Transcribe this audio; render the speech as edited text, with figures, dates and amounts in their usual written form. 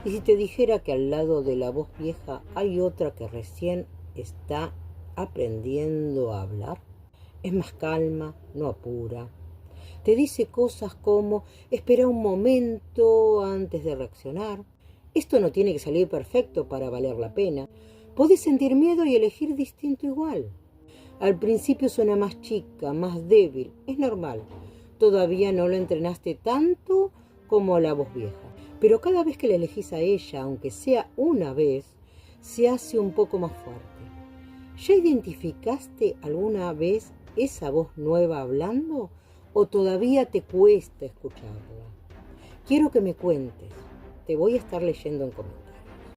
Y si te dijera que al lado de la voz vieja hay otra que recién está aprendiendo a hablar, es más calma, no apura. Te dice cosas como: espera un momento antes de reaccionar. Esto no tiene que salir perfecto para valer la pena. Podés sentir miedo y elegir distinto igual. Al principio suena más chica, más débil. Es normal. Todavía no lo entrenaste tanto como la voz vieja. Pero cada vez que la elegís a ella, aunque sea una vez, se hace un poco más fuerte. ¿Ya identificaste alguna vez esa voz nueva hablando o todavía te cuesta escucharla? Quiero que me cuentes. Te voy a estar leyendo en comentarios.